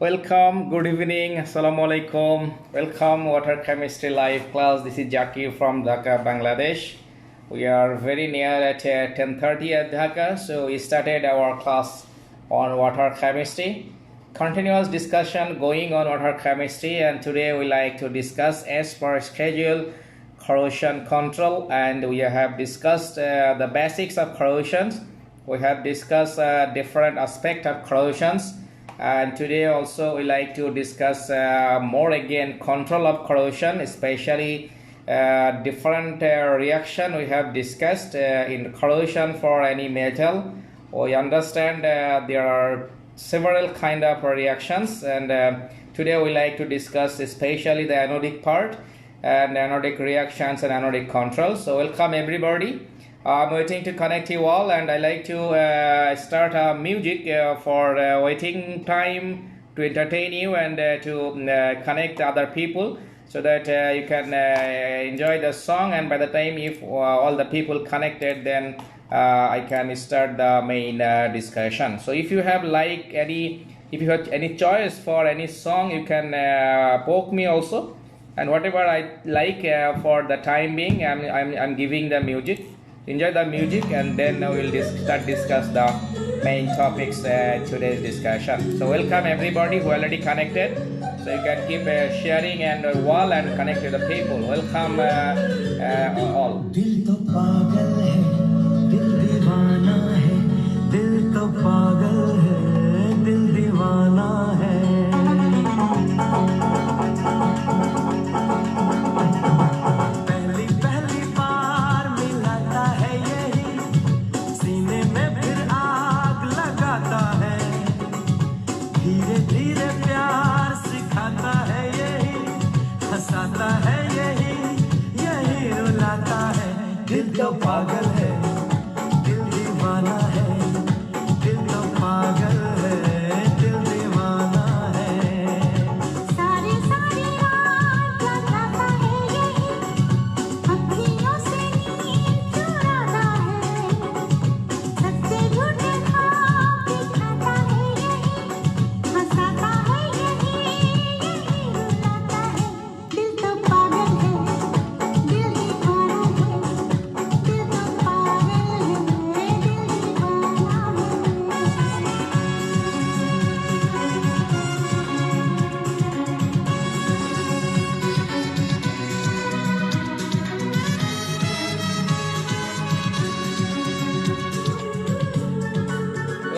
Welcome, good evening, Assalamu alaikum. Welcome, Water Chemistry Live class. This is Jaki from Dhaka, Bangladesh. We are very near at 10:30 at Dhaka, so we started our class on water chemistry. Continuous discussion going on water chemistry, and today we like to discuss as per schedule corrosion control, and we have discussed the basics of corrosions. We have discussed different aspects of corrosions, and today also we like to discuss more again control of corrosion, especially different reaction we have discussed in corrosion for any metal. We understand there are several kind of reactions, and today we like to discuss especially the anodic part and anodic reactions and anodic control. So welcome everybody. I'm waiting to connect you all, and I like to start music for waiting time to entertain you and to connect other people so that you can enjoy the song. And by the time if all the people connected, then I can start the main discussion. So if you have if you have any choice for any song, you can poke me also, and whatever I like for the time being, I'm giving the music. Enjoy the music, and then we'll start discuss the main topics today's discussion. So welcome everybody who already connected. So you can keep sharing and wall and connect with the people. Welcome all. दिल तो पागल है, दिल दीवाना है, दिल तो पागल है, दिल दीवाना है। दिल तो पागल है, दिल दीवाना है, दिल तो पागल है, दिल दीवाना है। सारी सारी रात जगाता है यही, अखियों से नींद चुराता है, सच्चे झूठे ख्वाब दिखाता है यही, हंसाता है यही, यही रुलाता है। दिल तो पागल है, दिल दीवाना है, दिल तो पागल है, दिल दीवाना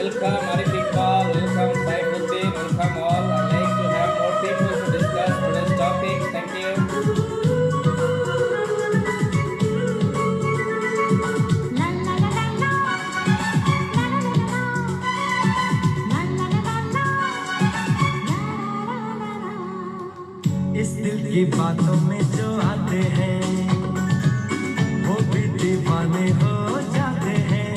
Welcome Arif Iqbal, welcome Saifuddin, welcome all. I'd like to have more people to discuss today's topic. Thank you. La la la la la, la la la la, la la la la la, इस दिल की बातों में जो आते हैं, वो भी दीवाने हो जाते हैं।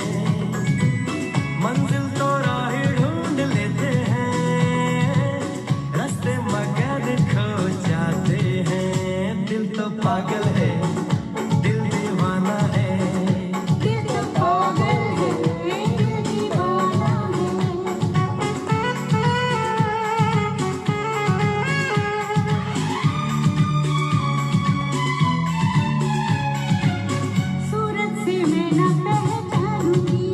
मंजिल तो राह ढूंढ लेते हैं, रास्ते मगर खो जाते हैं। दिल तो पागल है, दिल दीवाना है। दिल तो पागल है, दिल दीवाना है। सूरत से मैं न पहचानूंगी,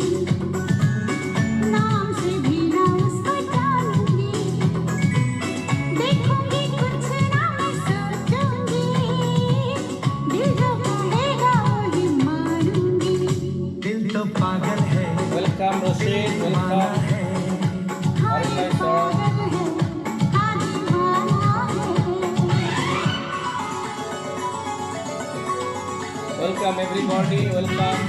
नाम से भी न उसको जानूंगी, देखूंगी कुछ ना मैं सोचूंगी, दिल जो कहेगा वही मानूंगी। दिल तो पागल है, Welcome Rashid, दीवाना welcome. है। हाँ ये पागल है, हाँ दीवाना है। Welcome everybody, welcome.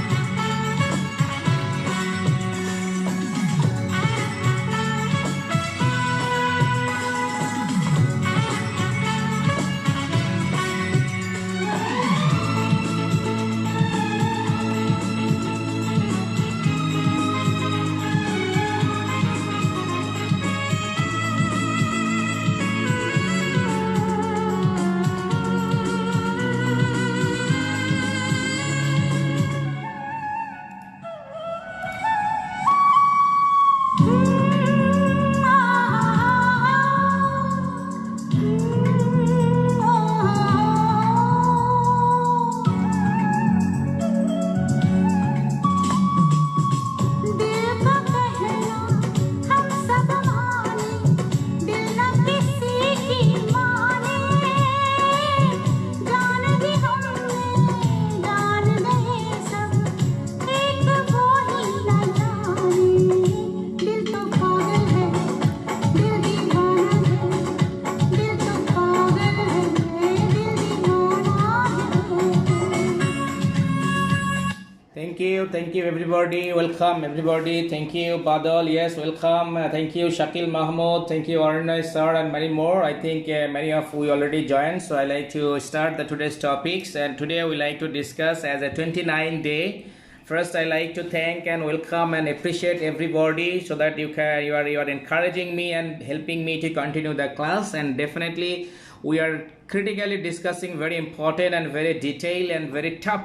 Thank you, everybody. Welcome, everybody. Thank you, Badal. Yes, welcome. Thank you, Shakil Mahmood. Thank you, Arunay sir, and many more. I think many of you already joined. So I like to start the today's topics. And today we like to discuss as a 29 day. First, I like to thank and welcome and appreciate everybody so that you are encouraging me and helping me to continue the class. And definitely, we are critically discussing very important and very detailed and very tough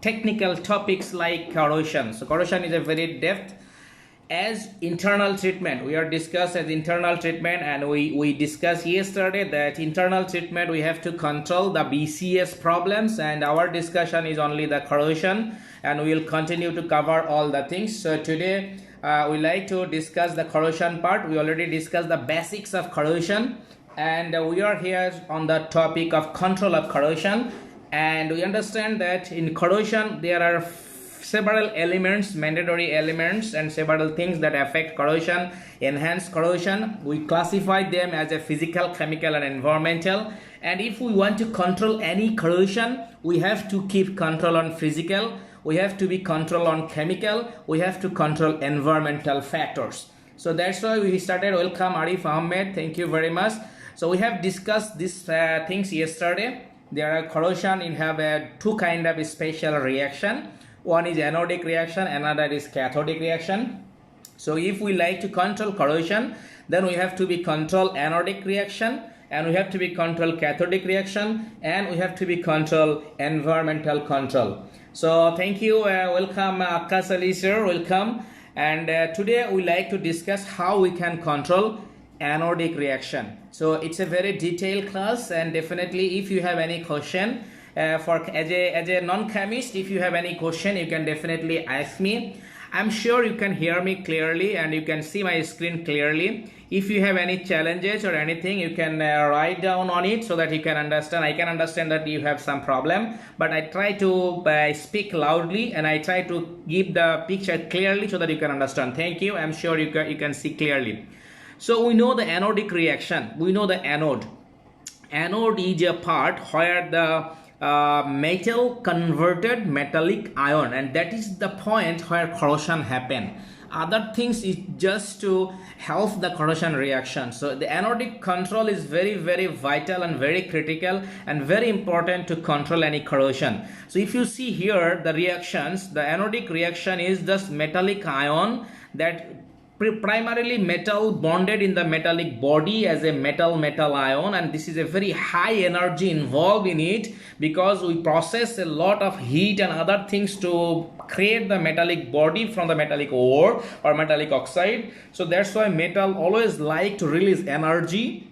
technical topics like corrosion. So corrosion is a very depth as internal treatment. We are discussed as internal treatment, and we discussed yesterday that internal treatment we have to control the BCS problems, and our discussion is only the corrosion, and we will continue to cover all the things. So today we like to discuss the corrosion part. We already discussed the basics of corrosion, and we are here on the topic of control of corrosion. And we understand that in corrosion there are several elements, mandatory elements, and several things that affect corrosion, enhance corrosion. We classify them as a physical, chemical, and environmental. And if we want to control any corrosion, we have to keep control on physical, we have to be control on chemical, we have to control environmental factors. So that's why we started. Welcome, Arif Ahmed. Thank you very much. So we have discussed these things yesterday. There are corrosion in have two kind of special reaction. One is anodic reaction, another is cathodic reaction. So if we like to control corrosion, then we have to be control anodic reaction, and we have to be control cathodic reaction, and we have to be control environmental control. So thank you, welcome Akkas Ali sir, welcome. And today we like to discuss how we can control anodic reaction. So it's a very detailed class, and definitely if you have any question as a non-chemist, if you have any question, you can definitely ask me. I'm sure you can hear me clearly and you can see my screen clearly. If you have any challenges or anything, you can write down on it so that you can understand. I can understand that you have some problem, but I try to speak loudly and I try to give the picture clearly so that you can understand. Thank you. I'm sure you can see clearly. So we know the anodic reaction. We know the anode. Anode is a part where the metal converted metallic ion, and that is the point where corrosion happen. Other things is just to help the corrosion reaction. So the anodic control is very, very vital and very critical and very important to control any corrosion. So if you see here the reactions, the anodic reaction is just metallic ion, that primarily metal bonded in the metallic body as a metal ion, and this is a very high energy involved in it because we process a lot of heat and other things to create the metallic body from the metallic ore or metallic oxide. So that's why metal always like to release energy,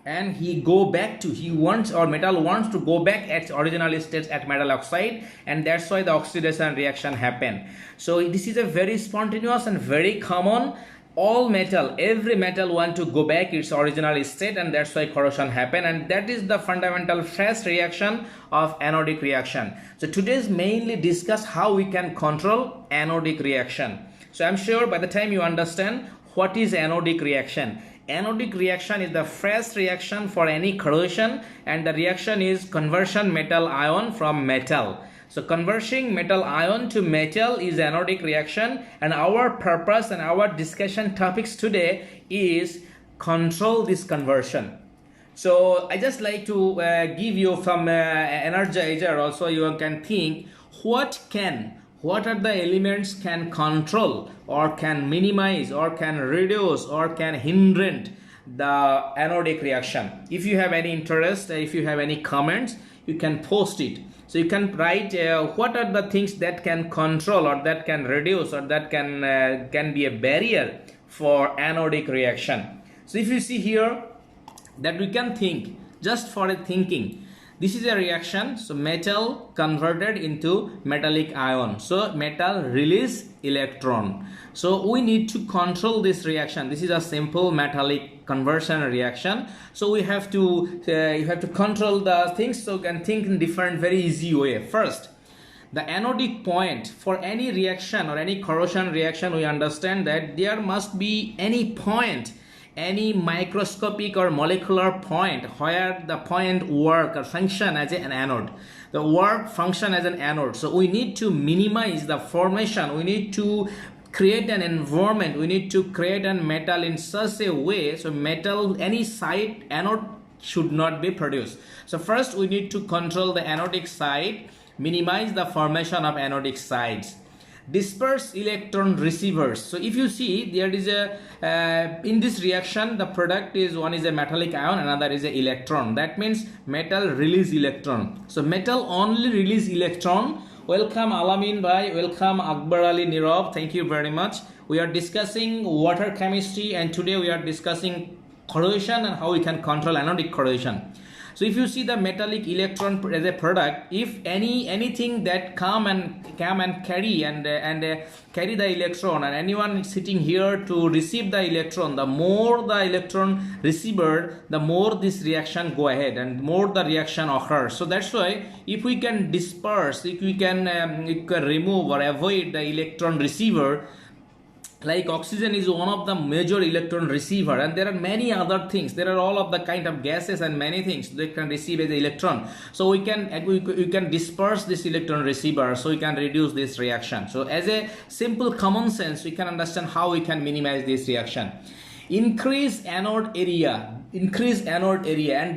and metal wants to go back at original state at metal oxide, and that's why the oxidation reaction happen. So this is a very spontaneous and very common. Every metal want to go back its original state, and that's why corrosion happen, and that is the fundamental first reaction of anodic reaction. So today's mainly discuss how we can control anodic reaction. So I'm sure by the time you understand what is anodic reaction. Anodic reaction is the first reaction for any corrosion, and the reaction is conversion metal ion from metal. So converting metal ion to metal is anodic reaction, and our purpose and our discussion topics today is control this conversion. So I just like to give you some energizer also. You can think what are the elements can control or can minimize or can reduce or can hinder the anodic reaction. If you have any interest, if you have any comments, you can post it. So you can write what are the things that can control or that can reduce or that can be a barrier for anodic reaction. So if you see here that we can think just for a thinking. This is a reaction, so metal converted into metallic ion. So metal release electron. So we need to control this reaction. This is a simple metallic conversion reaction. So we have to you have to control the things. So you can think in different very easy way. First, the anodic point for any reaction or any corrosion reaction, we understand that there must be any point any microscopic or molecular point where the point work or function as an anode. The work function as an anode. So we need to minimize the formation. We need to create an environment. We need to create a metal in such a way so metal, any side anode should not be produced. So first we need to control the anodic side, minimize the formation of anodic sides. Disperse electron receivers. So if you see, there is a in this reaction the product is, one is a metallic ion, another is a electron. That means metal release electron. So metal only release electron. Welcome Alamin bhai, welcome Akbar Ali Nirav, thank you very much. We are discussing water chemistry and today we are discussing corrosion and how we can control anodic corrosion. So if you see the metallic electron as a product, if anything that come and carry carry the electron, and anyone sitting here to receive the electron, the more the electron receiver, the more this reaction go ahead and more the reaction occurs. So that's why if we can disperse, if we can remove or avoid the electron receiver, like oxygen is one of the major electron receiver, and there are many other things. There are all of the kind of gases and many things that can receive as electron. So we can disperse this electron receiver, so we can reduce this reaction. So as a simple common sense, we can understand how we can minimize this reaction. Increase anode area, and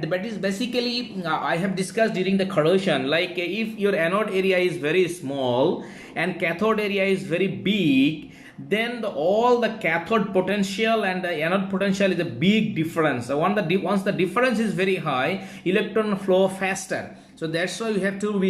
that is basically I have discussed during the corrosion. Like if your anode area is very small and cathode area is very big, then all the cathode potential and the anode potential is a big difference. So once the difference is very high, electron flow faster. So that's why you have to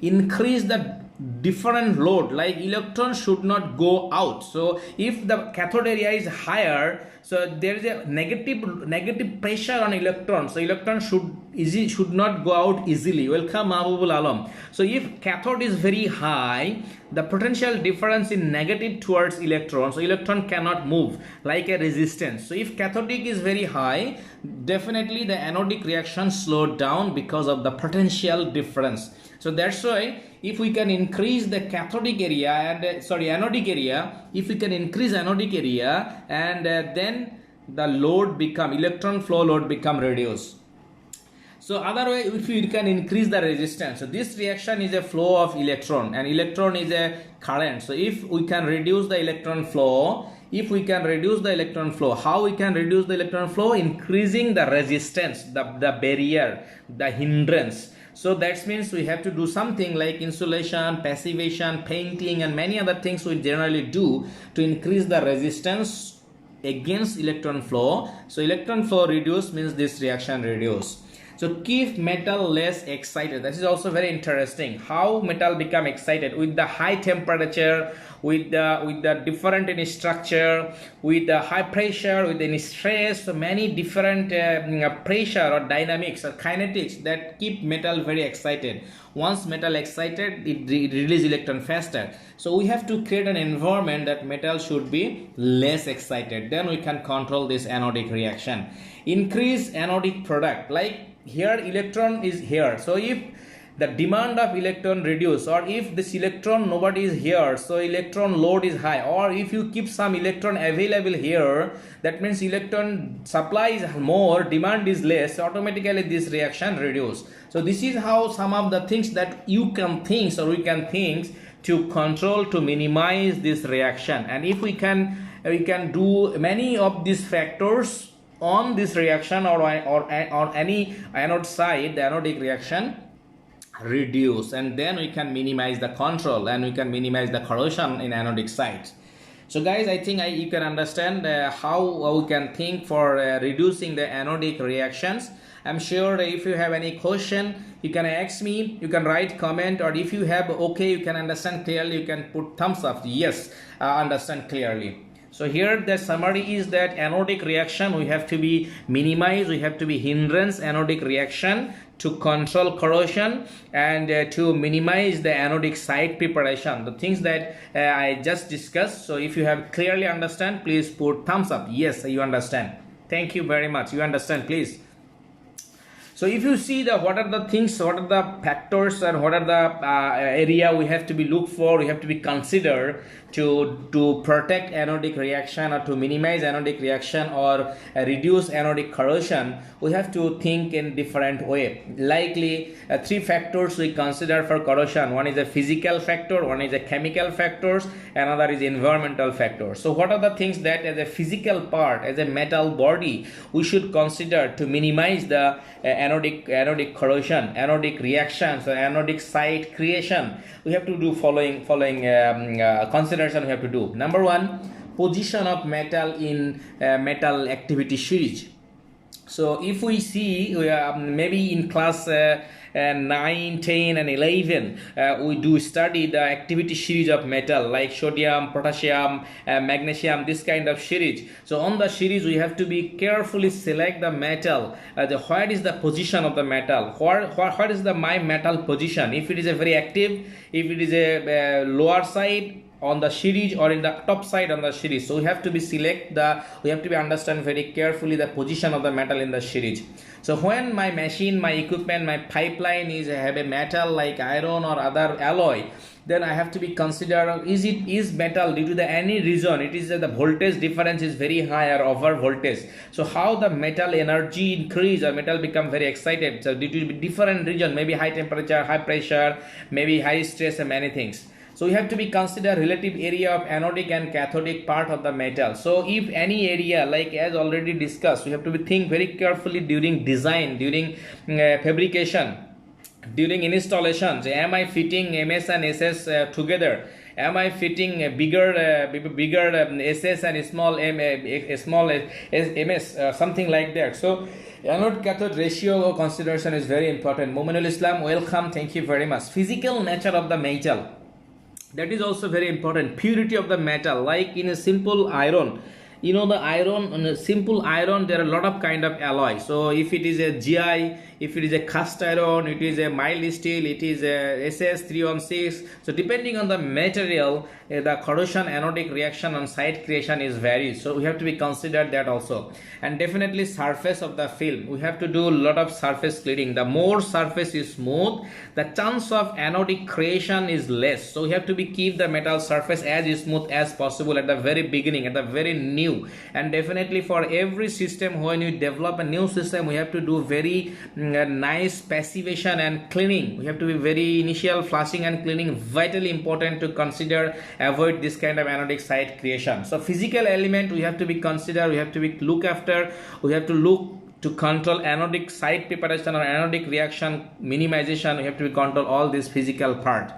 increase the different load, like electron should not go out. So if the cathode area is higher, so there is a negative pressure on electron, so electron should not go out easily. Welcome Mahbubul Alam. So if cathode is very high, the potential difference is negative towards electron, so electron cannot move, like a resistance. So if cathodic is very high, definitely the anodic reaction slowed down because of the potential difference. So that's why if we can increase the cathodic area and anodic area, if we can increase anodic area, and then the electron flow load become reduced. So otherwise, if we can increase the resistance, so this reaction is a flow of electron and electron is a current. So if we can reduce the electron flow, how we can reduce the electron flow? Increasing the resistance, the barrier, the hindrance. So that means we have to do something like insulation, passivation, painting, and many other things we generally do to increase the resistance against electron flow. So electron flow reduce means this reaction reduce. So keep metal less excited. That is also very interesting. How metal become excited with the high temperature, with the different in structure, with the high pressure, with any stress. So many different pressure or dynamics or kinetics that keep metal very excited. Once metal excited, it release electron faster. So we have to create an environment that metal should be less excited. Then we can control this anodic reaction. Increase anodic product, like here electron is here, so if the demand of electron reduce, or if this electron nobody is here, so electron load is high, or if you keep some electron available here, that means electron supply is more, demand is less, automatically this reaction reduce. So this is how some of the things that you can think or we can think to control, to minimize this reaction. And if we can do many of these factors on this reaction or any anode side, the anodic reaction reduce, and then we can minimize the control and we can minimize the corrosion in anodic sites. So guys, I think you can understand how we can think for reducing the anodic reactions. I'm sure if you have any question, you can ask me, you can write comment, or if you have you can understand clearly, you can put thumbs up, yes, understand clearly. So here the summary is that anodic reaction we have to be minimized, we have to be hindrance anodic reaction to control corrosion and to minimize the anodic site preparation, the things that I just discussed. So if you have clearly understand, please put thumbs up, yes, you understand. Thank you very much, you understand, please. So if you see the what are the things, what are the factors, and what are the area we have to be looked for, we have to be considered to protect anodic reaction or to minimize anodic reaction or reduce anodic corrosion, we have to think in different way. Likely three factors we consider for corrosion. One is a physical factor, one is a chemical factors, another is environmental factor. So what are the things that as a physical part, as a metal body, we should consider to minimize the anodic corrosion, anodic reactions, or anodic site creation? We have to do following consideration we have to do. Number one, position of metal in metal activity series. So if we see maybe in class 9, 10 and 11 we do study the activity series of metal like sodium, potassium, magnesium, this kind of series. So on the series we have to be carefully select the metal, where is the position of the metal, what is the my metal position, if it is a very active, if it is a lower side on the series or in the top side on the series. So we have to be we have to be understand very carefully the position of the metal in the series. So when my machine, my equipment, my pipeline have a metal like iron or other alloy, then I have to be consider is metal due to the any reason it is the voltage difference is very high or over voltage. So how the metal energy increase or metal become very excited, so due to different reason, maybe high temperature, high pressure, maybe high stress and many things. So we have to be consider relative area of anodic and cathodic part of the metal. So if any area, like as already discussed, we have to be think very carefully during design, during fabrication, during installations. Am I fitting MS and SS together? Am I fitting a bigger SS and small MS, something like that? So anode cathode ratio consideration is very important. Muminul Islam, welcome, thank you very much. Physical nature of the metal, that is also very important. Purity of the metal, like in a simple iron, you know, the iron, on a simple iron there are a lot of kind of alloy. So if it is a GI, if it is a cast iron, it is a mild steel, it is a SS316. So depending on the material, the corrosion anodic reaction on site creation is varies. So we have to be considered that also. And definitely surface of the film, we have to do a lot of surface cleaning. The more surface is smooth, the chance of anodic creation is less. So we have to be keep the metal surface as smooth as possible at the very beginning, at the very new. And definitely for every system, when you develop a new system, we have to do very nice passivation and cleaning. We have to be very initial flushing and cleaning, vitally important to consider, avoid this kind of anodic site creation. So physical element we have to be consider, we have to be look after, we have to look to control anodic site preparation or anodic reaction minimization. We have to be control all this physical part.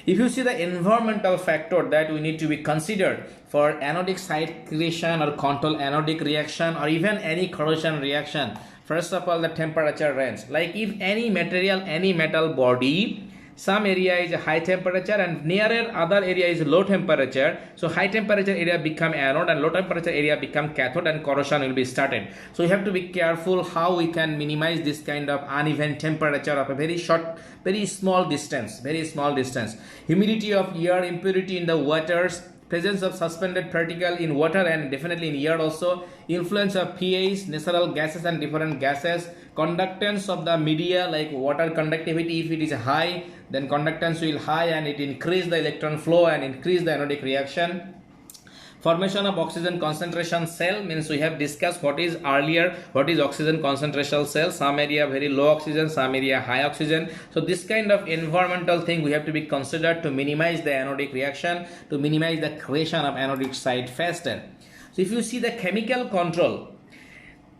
If you see the environmental factor that we need to be considered for anodic site creation or control anodic reaction or even any corrosion reaction, first of all the temperature range. Like if any material, any metal body, some area is a high temperature and nearer other area is low temperature, so high temperature area become anode and low temperature area become cathode and corrosion will be started. So you have to be careful how we can minimize this kind of uneven temperature of a very short, very small distance. Humidity of air, impurity in the waters, presence of suspended particle in water and definitely in air also, influence of pH, natural gases and different gases, conductance of the media like water conductivity, if it is high then conductance will high and it increase the electron flow and increase the anodic reaction. Formation of oxygen concentration cell, means we have discussed what is earlier, what is oxygen concentration cell. Some area very low oxygen, some area high oxygen. So this kind of environmental thing we have to be considered to minimize the anodic reaction, to minimize the creation of anodic site faster. So if you see the chemical control,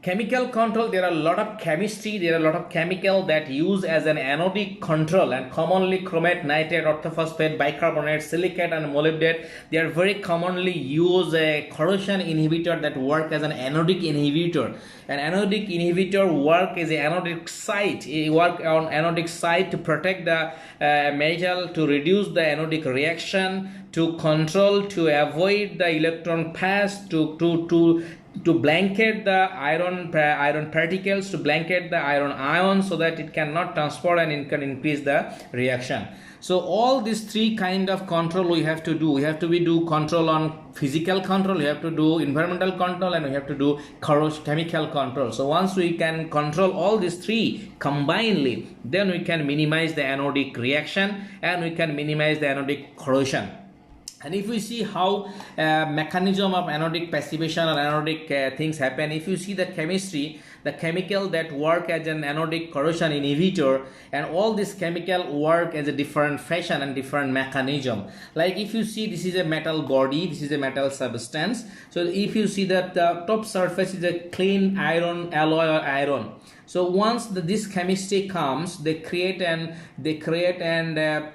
there are a lot of chemistry, there are a lot of chemical that use as an anodic control, and commonly chromate, nitrate, orthophosphate, bicarbonate, silicate and molybdate, they are very commonly used a corrosion inhibitor that work as an anodic inhibitor. An anodic inhibitor work as a anodic site, work on anodic site to protect the metal, to reduce the anodic reaction, to control, to avoid the electron pass, to to blanket the iron particles, to blanket the iron ion, so that it cannot transport and it can increase the reaction. So all these three kind of control we have to do. We have to do control on physical control, we have to do environmental control, and we have to do chemical control. So once we can control all these three combinedly, then we can minimize the anodic reaction and we can minimize the anodic corrosion. And if we see how mechanism of anodic passivation or anodic things happen, if you see the chemistry, the chemical that work as an anodic corrosion inhibitor, and all this chemical work as a different fashion and different mechanism. Like if you see, this is a metal body, this is a metal substance. So if you see that the top surface is a clean iron alloy or iron. So once this chemistry comes, they create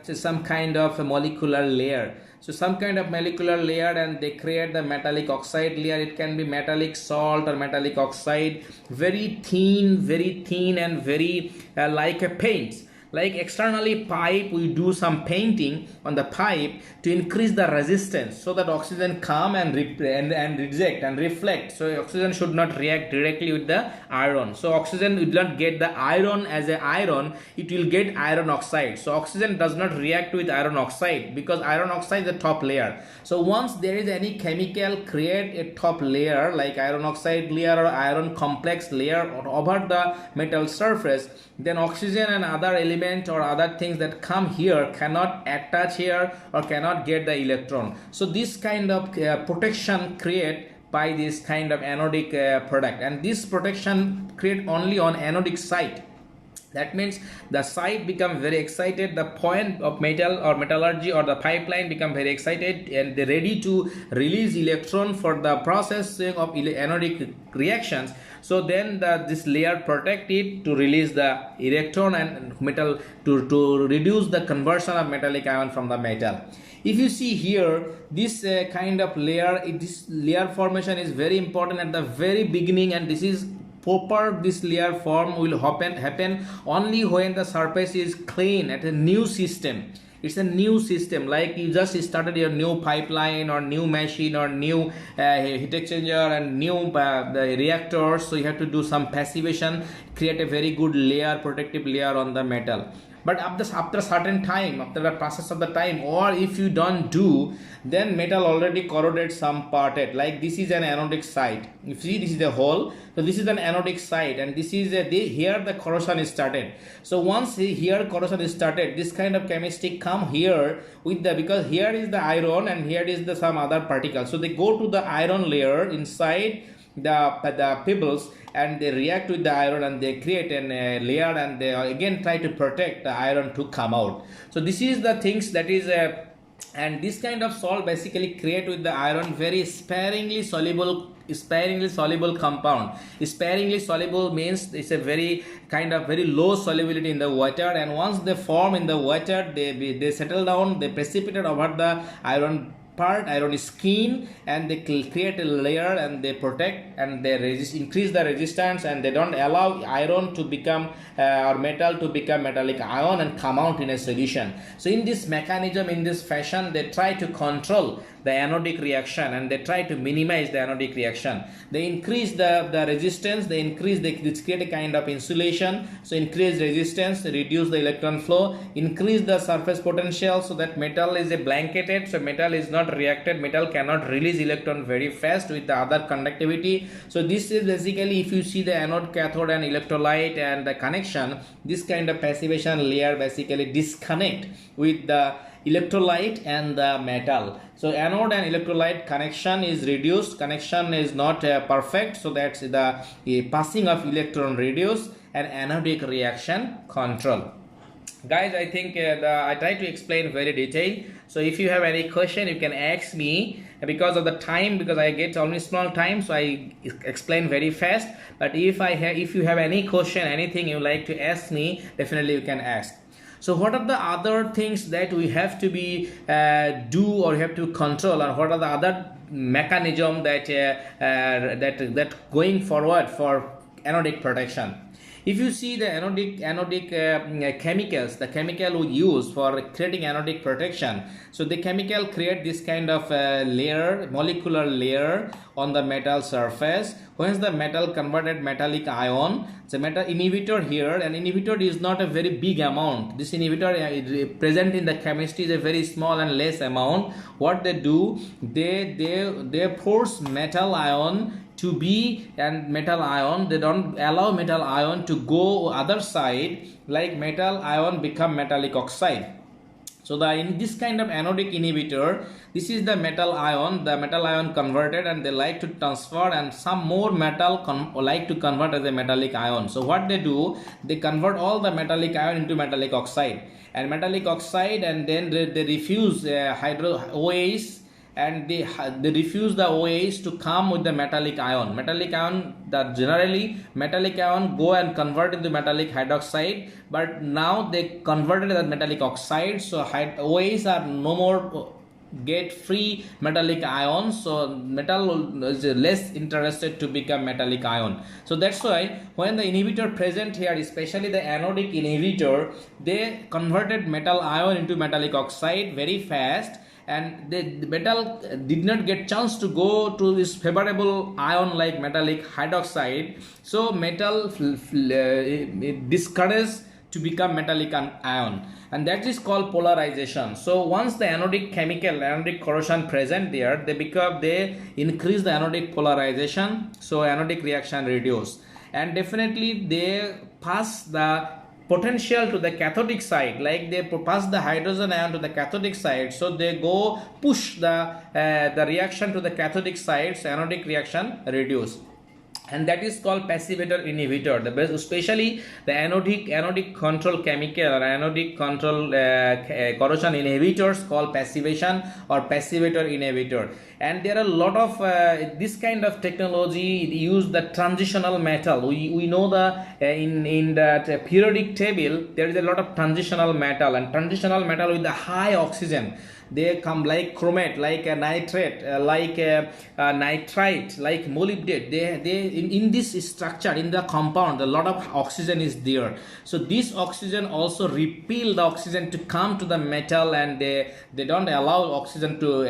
some kind of a molecular layer. So some kind of molecular layer, and they create the metallic oxide layer. It can be metallic salt or metallic oxide, very thin and very like a paint. Like externally pipe, we do some painting on the pipe to increase the resistance, so that oxygen come and reject and reflect. So oxygen should not react directly with the iron. So oxygen will not get the iron as a iron, it will get iron oxide. So oxygen does not react with iron oxide, because iron oxide is the top layer. So once there is any chemical create a top layer like iron oxide layer or iron complex layer over the metal surface, then oxygen and other element or other things that come here cannot attach here or cannot get the electron. So this kind of protection create by this kind of anodic product, and this protection create only on anodic side. That means the site become very excited, the point of metal or metallurgy or the pipeline become very excited, and they're ready to release electron for the processing of anodic reactions. So then this layer protect it to release the electron and metal to reduce the conversion of metallic ion from the metal. If you see here, this kind of layer, this layer formation is very important at the very beginning, and this is proper. This layer form will happen only when the surface is clean at a new system. It's a new system, like you just started your new pipeline or new machine or new heat exchanger and new the reactors. So you have to do some passivation, create a very good layer, protective layer on the metal. But after a certain time, after the process of the time, or if you don't do, then metal already corroded some part. Like this is an anodic site. You see, this is the hole. So this is an anodic site, and this is here the corrosion is started. So once here corrosion is started, this kind of chemistry come here with the, because here is the iron and here is the some other particle. So they go to the iron layer inside the pebbles, and they react with the iron and they create a layer, and they again try to protect the iron to come out. So this is the things that is and this kind of salt basically create with the iron very sparingly soluble compound. Sparingly soluble means it's a very kind of very low solubility in the water, and once they form in the water, they settle down, they precipitate over the iron part, iron skin, and they create a layer and they protect and they increase the resistance, and they don't allow iron to become or metal to become metallic ion and come out in a solution. So in this mechanism, in this fashion, they try to control the anodic reaction and they try to minimize the anodic reaction. They increase the resistance, they create a kind of insulation, so increase resistance, reduce the electron flow, increase the surface potential, so that metal is a blanketed, so metal is not reacted, metal cannot release electron very fast with the other conductivity. So this is basically, if you see the anode, cathode and electrolyte and the connection, this kind of passivation layer basically disconnect with the electrolyte and the metal. So anode and electrolyte connection is reduced, connection is not perfect, so that's the passing of electron reduced and anodic reaction control. Guys, I think I try to explain very detailed. So if you have any question, you can ask me. Because of the time, because I get only small time, so I explain very fast. But if you have any question, anything you like to ask me, definitely you can ask. So what are the other things that we have to be do or have to control, or what are the other mechanism that going forward for anodic protection? If you see the anodic chemicals, the chemical we use for creating anodic protection, so the chemical create this kind of layer, molecular layer on the metal surface. Once the metal converted metallic ion, the metal inhibitor here, and inhibitor is not a very big amount. This inhibitor present in the chemistry is a very small and less amount. What they do, they force metal ion to be, and metal ion, they don't allow metal ion to go other side, like metal ion become metallic oxide. So in this kind of anodic inhibitor, this is the metal ion converted, and they like to transfer, and some more metal like to convert as a metallic ion. So what they do, they convert all the metallic ion into metallic oxide, and then they refuse OH, and they refuse the OH to come with the metallic ion. Generally metallic ion go and convert into metallic hydroxide, but now they converted as metallic oxide, so OH are no more get free metallic ions, so metal is less interested to become metallic ion. So that's why when the inhibitor present here, especially the anodic inhibitor, they converted metal ion into metallic oxide very fast, and the metal did not get chance to go to this favorable ion like metallic hydroxide, so metal discourages to become metallic ion, and that is called polarization. So once the anodic corrosion present there, they increase the anodic polarization, so anodic reaction reduce, and definitely they pass the potential to the cathodic side, like they pass the hydrogen ion to the cathodic side, so they go push the reaction to the cathodic side, so anodic reaction reduce, and that is called passivator inhibitor. Especially the anodic control chemical or anodic control corrosion inhibitors called passivation or passivator inhibitor. And there are a lot of this kind of technology use the transitional metal. We know the in that periodic table there is a lot of transitional metal, and transitional metal with the high oxygen, they come like chromate, like a nitrate, like a nitrite, like molybdate. They in this structure, in the compound, a lot of oxygen is there, so this oxygen also repel the oxygen to come to the metal, and they don't allow oxygen to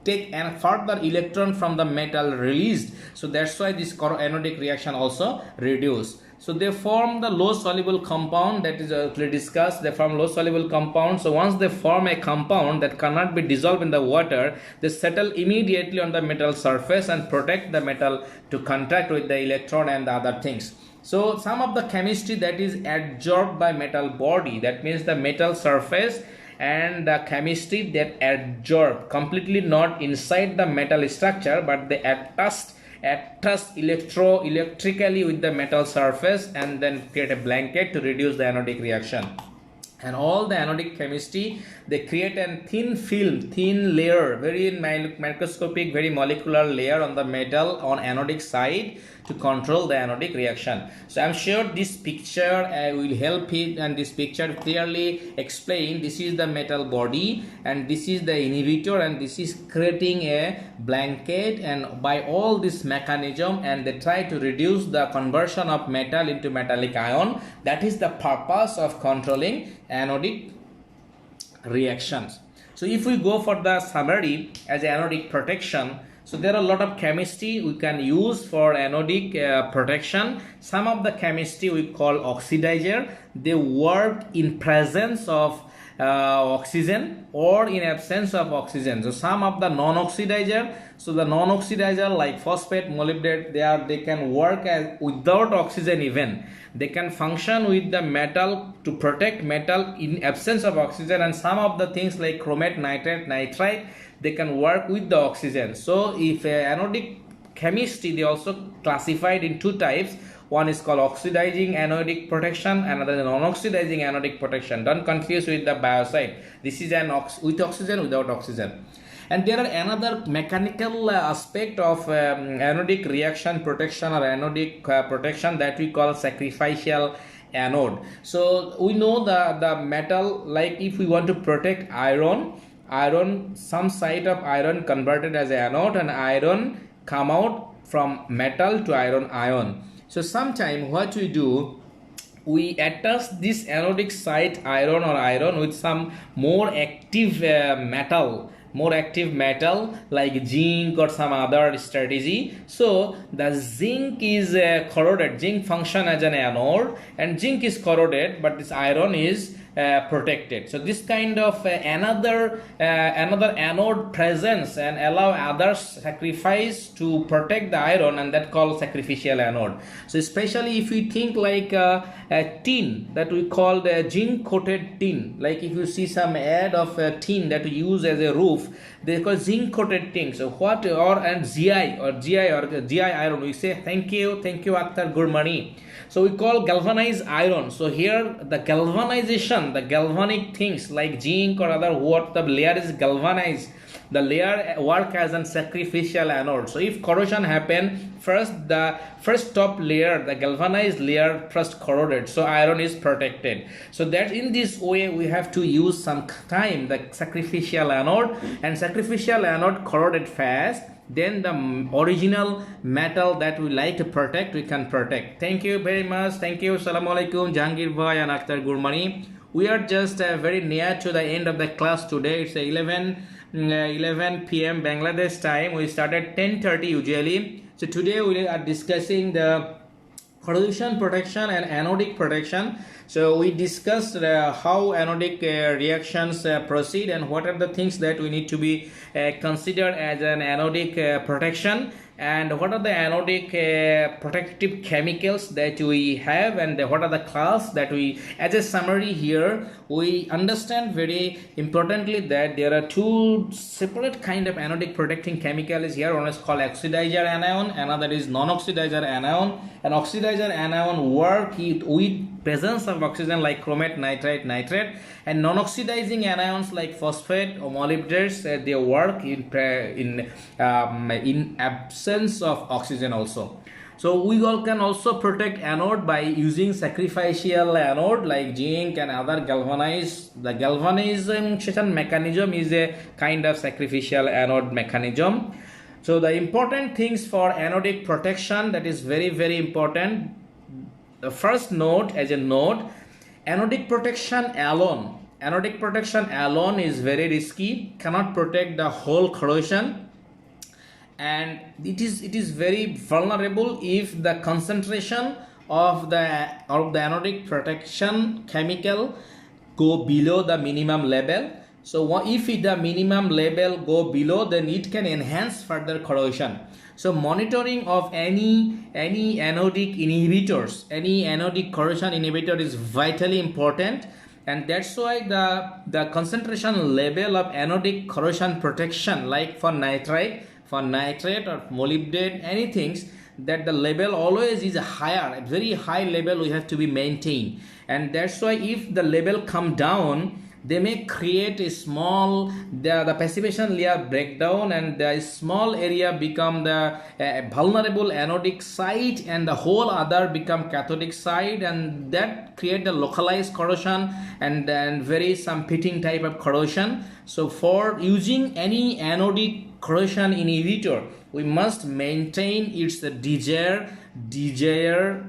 take a further electron from the metal released, so that's why this anodic reaction also reduce. So they form the low soluble compound, that is discussed. They form low soluble compound. So once they form a compound that cannot be dissolved in the water, they settle immediately on the metal surface and protect the metal to contact with the electron and the other things. So some of the chemistry that is adsorbed by metal body, that means the metal surface, and the chemistry that adsorb completely, not inside the metal structure, but they attach electrically with the metal surface, and then create a blanket to reduce the anodic reaction. And all the anodic chemistry, they create a thin film, thin layer, very microscopic, very molecular layer on the metal on anodic side to control the anodic reaction. So I'm sure this picture will help it, and this picture clearly explain this is the metal body, and this is the inhibitor, and this is creating a blanket, and by all this mechanism, and they try to reduce the conversion of metal into metallic ion. That is the purpose of controlling anodic reactions. So if we go for the summary as anodic protection, so there are a lot of chemistry we can use for anodic protection. Some of the chemistry we call oxidizer. They work in presence of oxygen or in absence of oxygen. So some of the non-oxidizer, so the non-oxidizer like phosphate, molybdate, they can work as without oxygen even. They can function with the metal to protect metal in absence of oxygen, and some of the things like chromate, nitrate, nitrite, they can work with the oxygen. So if anodic chemistry, they also classified in two types. One is called oxidizing anodic protection, another is non-oxidizing anodic protection. Don't confuse with the biocide. This is with oxygen, without oxygen. And there are another mechanical aspect of anodic reaction protection or anodic protection that we call sacrificial anode. So we know the metal, like if we want to protect iron, some side of iron converted as anode, and iron come out from metal to iron ion. So sometime what we do, we attach this anodic site iron or iron with some more active metal like zinc or some other strategy. So the zinc is corroded. Zinc function as an anode and zinc is corroded, but this iron is protected. So this kind of another anode presence and allow others sacrifice to protect the iron, and that called sacrificial anode. So especially if you think like a tin that we call the zinc coated tin, like if you see some ad of a tin that we use as a roof, they call zinc coated tin. So what and GI iron, we say thank you Akhtar Gurmani. So we call galvanized iron. So here the galvanization, the galvanic things like zinc or other, what the layer is galvanized, the layer work as a sacrificial anode. So if corrosion happen, the first top layer, the galvanized layer first corroded, so iron is protected. So that in this way we have to use some time the sacrificial anode, and sacrificial anode corroded fast, then the original metal that we like to protect, we can protect. Thank you very much. Thank you. Assalamu alaikum, Jahangir Bhai and Akhtar Gurmani. We are just very near to the end of the class today. It's 11 p.m. Bangladesh time. We started 10:30 usually. So today we are discussing the corrosion protection and anodic protection. So we discussed how anodic reactions proceed and what are the things that we need to be considered as an anodic protection, and what are the anodic protective chemicals that we have, and what are the class that we, as a summary here, we understand very importantly that there are two separate kind of anodic protecting chemicals here. One is called oxidizer anion, another is non-oxidizer anion. An oxidizer anion work with presence of oxygen like chromate, nitrate, and non-oxidizing anions like phosphate or molybdates, they work in absence of oxygen also. So we all can also protect anode by using sacrificial anode like zinc and other galvanized. The galvanization mechanism is a kind of sacrificial anode mechanism. So the important things for anodic protection, that is very, very important. The first note, as a note, anodic protection alone is very risky, cannot protect the whole corrosion, and it is very vulnerable if the concentration of the anodic protection chemical go below the minimum level. So if the minimum level go below, then it can enhance further corrosion. So monitoring of any anodic inhibitors, any anodic corrosion inhibitor is vitally important, and that's why the concentration level of anodic corrosion protection, like for nitrate or molybdate, anything, that the level always is higher, a very high level we have to be maintained. And that's why if the level come down, they may create a small, the passivation layer breakdown, and the small area become the vulnerable anodic site, and the whole other become cathodic site, and that create the localized corrosion and very some pitting type of corrosion. So for using any anodic corrosion inhibitor, we must maintain its desired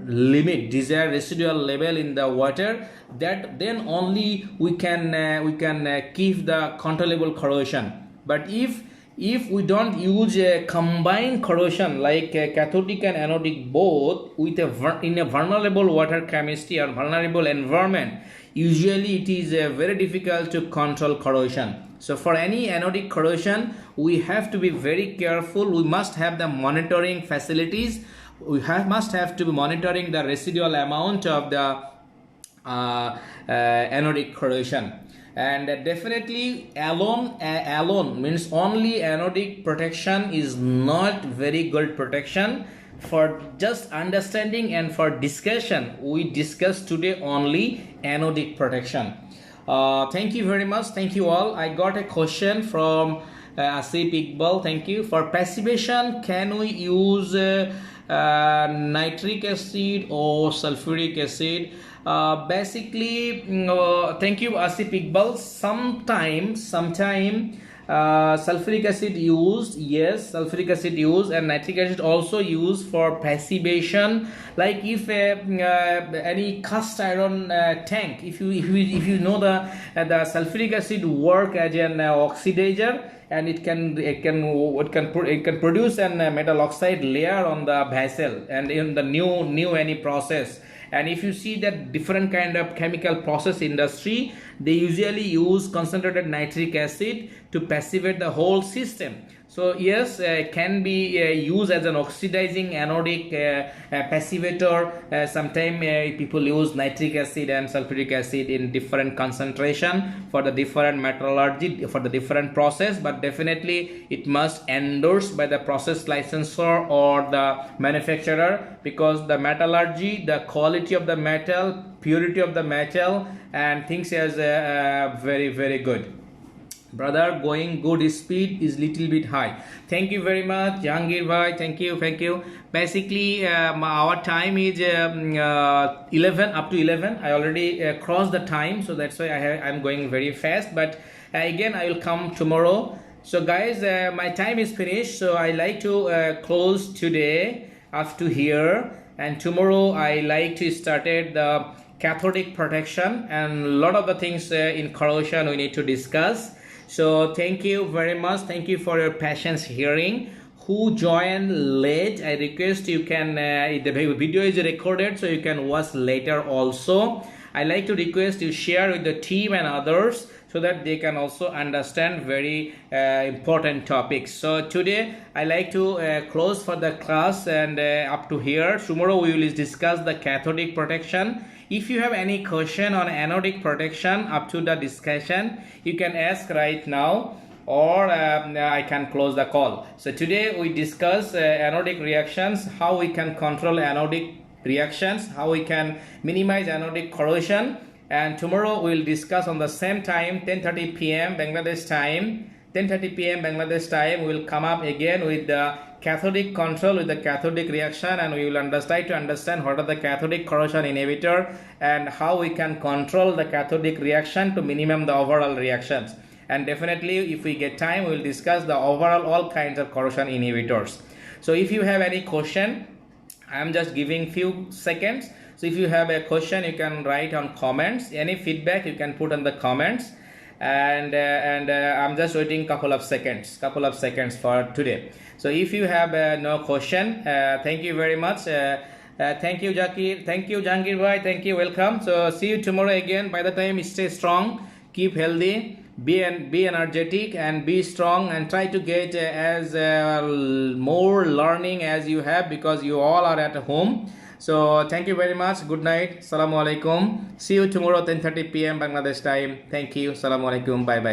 limit, desired residual level in the water. That then only we can keep the controllable corrosion. But if we don't use a combined corrosion like cathodic and anodic both with in a vulnerable water chemistry or vulnerable environment, usually it is very difficult to control corrosion. So for any anodic corrosion, we have to be very careful. We must have the monitoring facilities. We must have to be monitoring the residual amount of the anodic corrosion. And definitely alone means only anodic protection is not very good protection. For just understanding and for discussion, we discussed today only anodic protection. Thank you very much. Thank you all. I got a question from Asif Iqbal. Thank you. For passivation, can we use nitric acid or sulfuric acid? Basically, thank you Asif Iqbal. Sometime sulfuric acid used, yes, sulfuric acid used, and nitric acid also used for passivation. Like if any cast iron tank, if you know the sulfuric acid work as an oxidizer, and it can produce an metal oxide layer on the vessel and in the new any process. And if you see that different kind of chemical process industry, they usually use concentrated nitric acid to passivate the whole system. So yes, can be used as an oxidizing anodic passivator. Sometimes people use nitric acid and sulfuric acid in different concentration for the different metallurgy, for the different process, but definitely it must endorsed by the process licensor or the manufacturer, because the metallurgy, the quality of the metal, purity of the metal and things is very good. Brother, going good, speed is little bit high. Thank you very much, Jahangir bhai. Thank you. Basically, our time is 11 up to 11. I already crossed the time, so that's why I'm going very fast. But again, I will come tomorrow. So guys, my time is finished. So I like to close today up to here, and tomorrow I like to start the cathodic protection and a lot of the things in corrosion we need to discuss. So thank you very much. Thank you for your patience hearing. Who joined late, I request you can the video is recorded, so you can watch later also. I like to request you share with the team and others so that they can also understand very important topics. So today I like to close for the class and up to here. Tomorrow we will discuss the cathodic protection. If you have any question on anodic protection up to the discussion, you can ask right now, or I can close the call. So today we discuss anodic reactions, how we can control anodic reactions, how we can minimize anodic corrosion, and tomorrow we will discuss on the same time, 10:30 p.m. Bangladesh time. 10:30 p.m. Bangladesh time, we will come up again with the cathodic control, with the cathodic reaction, and we will try to understand what are the cathodic corrosion inhibitor and how we can control the cathodic reaction to minimum the overall reactions. And definitely if we get time, we will discuss the overall all kinds of corrosion inhibitors. So if you have any question, I am just giving few seconds. So if you have a question, you can write on comments. Any feedback you can put on the comments. And I'm just waiting couple of seconds for today. So if you have no question, thank you very much. Thank you, Zakir. Thank you, Jahangir bhai. Thank you. Welcome. So see you tomorrow again. By the time, stay strong, keep healthy, be energetic, and be strong, and try to get as more learning as you have, because you all are at home. So thank you very much. Good night. Assalamu alaikum. See you tomorrow 10:30 p.m. Bangladesh time. Thank you. Assalamu alaikum. Bye bye.